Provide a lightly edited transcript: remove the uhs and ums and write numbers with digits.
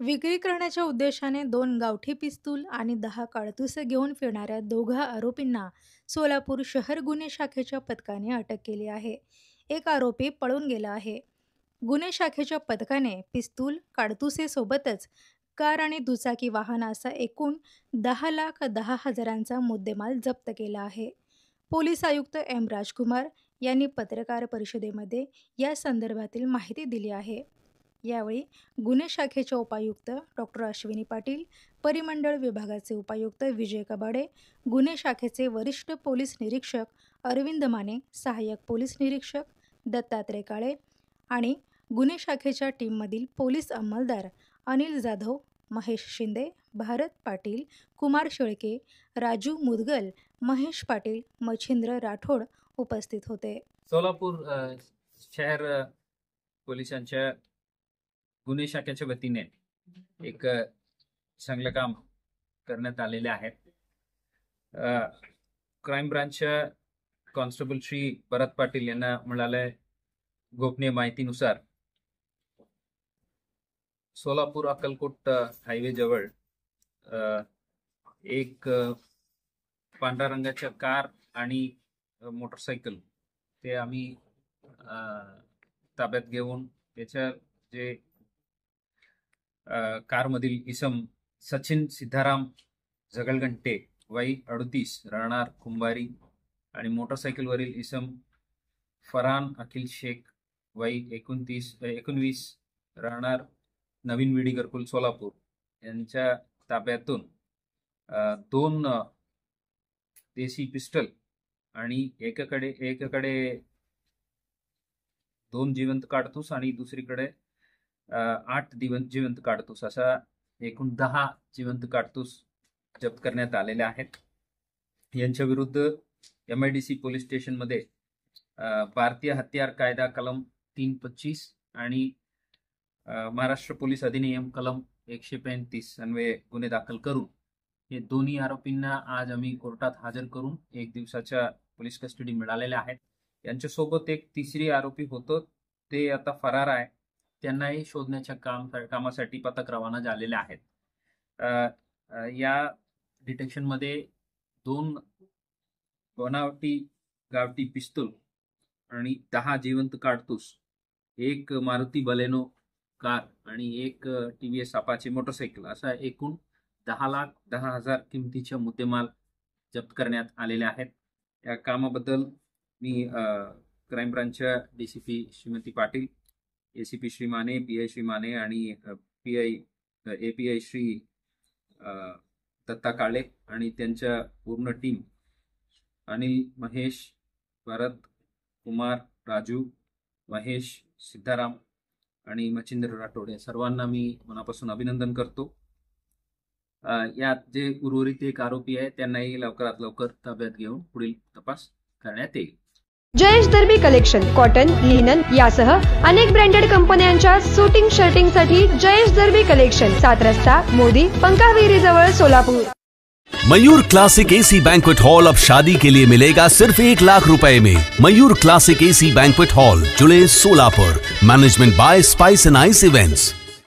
विक्री करण्याच्या उद्देशाने 2 गावठी पिस्तूल आणि 10 काडतुसे घेऊन फिरणाऱ्या दोघा आरोपींना सोलापूर शहर गुन्हे शाखेच्या पथकाने अटक केली आहे. एक आरोपी पळून गेला आहे. गुन्हे शाखेच्या पथकाने पिस्तूल, काडतुसे सोबतच कार आणि दुचाकी वाहन असा एकूण 10,10,000चा मुद्देमाल जप्त केला आहे. पोलीस आयुक्त एम. राजकुमार यांनी पत्रकार परिषदेमध्ये या संदर्भातील माहिती दिली आहे. यावेळी गुन्हे शाखेचे उपायुक्त डॉक्टर अश्विनी पाटील, परिमंडळ विभागाचे उपायुक्त विजय कबाडे, गुन्हे शाखेचे वरिष्ठ पोलीस निरीक्षक अरविंद माने, सहाय्यक पोलीस निरीक्षक दत्तात्रय काळे आणि गुन्हे शाखेच्या टीममधील पोलीस अंमलदार अनिल जाधव, महेश शिंदे, भारत पाटील, कुमार शेळके, राजू मुदगल, महेश पाटील, मच्छिंद्र राठोड उपस्थित होते. सोलापूर शहर पोलिसांच्या गुन्हे शाखेच्या वतीने एक चांगलं काम करण्यात आलेले आहे. क्राईम ब्रांचच्या कॉन्स्टेबल श्री भरत पाटील यांना मिळालेल्या गोपनीय माहितीनुसार सोलापूर अक्कलकोट हायवे जवळ एक पांढऱ्या रंगाच्या कार आणि मोटरसायकल ते आम्ही ताब्यात घेऊन त्याच्या जे कारमधील इसम सचिन सिद्धाराम जगलगंटे वय 38 राहणार कुंभारी आणि मोटरसायकलवरील इसम फरहान अखिल शेख वय 19 राहणार नवीन विडी घरकुल सोलापूर यांच्या ताब्यातून 2 देशी पिस्टल आणि एकाकडे 2 जिवंत काडतूस आणि दुसरीकडे 8 जिवंत काडतूस असा एकूण 10 जिवंत काडतूस जप्त करण्यात आलेले आहेत. यांच्या विरुद्ध MIDC पोलीस स्टेशनमध्ये भारतीय हत्यार कायदा कलम 325 आणि महाराष्ट्र पोलीस अधिनियम कलम 135 अन्वये गुन्हे दाखल करून हे दोन्ही आरोपींना आज आम्ही कोर्टात हजर करून 1 दिवसाच्या पोलीस कस्टडी मिळालेल्या आहेत. यांच्यासोबत एक तिसरी आरोपी होतो, ते आता फरार आहे. त्यांनाही शोधण्याच्या कामासाठी पथक रवाना झालेले आहेत. या डिटेक्शनमध्ये 2 बनावटी गावठी पिस्तूल आणि 10 जिवंत काडतूस, एक मारुती बलेनो कार आणि एक TVS अपाचे मोटरसायकल असा एकूण 10,10,000 किमतीच्या मुद्देमाल जप्त करण्यात आलेले आहेत. या कामाबद्दल मी क्राईम ब्रांचच्या DCP Shrimati Patil, ACP Shri Mane, PI Shri Mane आणि API श्री दत्ता काळे आणि त्यांच्या पूर्ण टीम अनिल, महेश, भरत, कुमार, राजू, महेश, सिद्धाराम आणि मच्छिंद्र राठोड या सर्वांना मी मनापासून अभिनंदन करतो. यात जे उर्वरित एक आरोपी आहे त्यांनाही लवकरात लवकर ताब्यात घेऊन पुढील तपास करण्यात येईल. जयेश दर्बी कलेक्शन कॉटन, लिनन यासह अनेक ब्रँडेड कंपन्यांच्या सुटिंग शर्टिंगसाठी जयेश दर्बी कलेक्शन, 7 रस्ता मोदी पंकाविरी जवळ Solapur. Mayur classic AC banquet hall अब शादी के लिए मिलेगा सिर्फ 1 लाख रुपए में। Mayur classic AC banquet hall, July Solapur. Management by spice end ice events.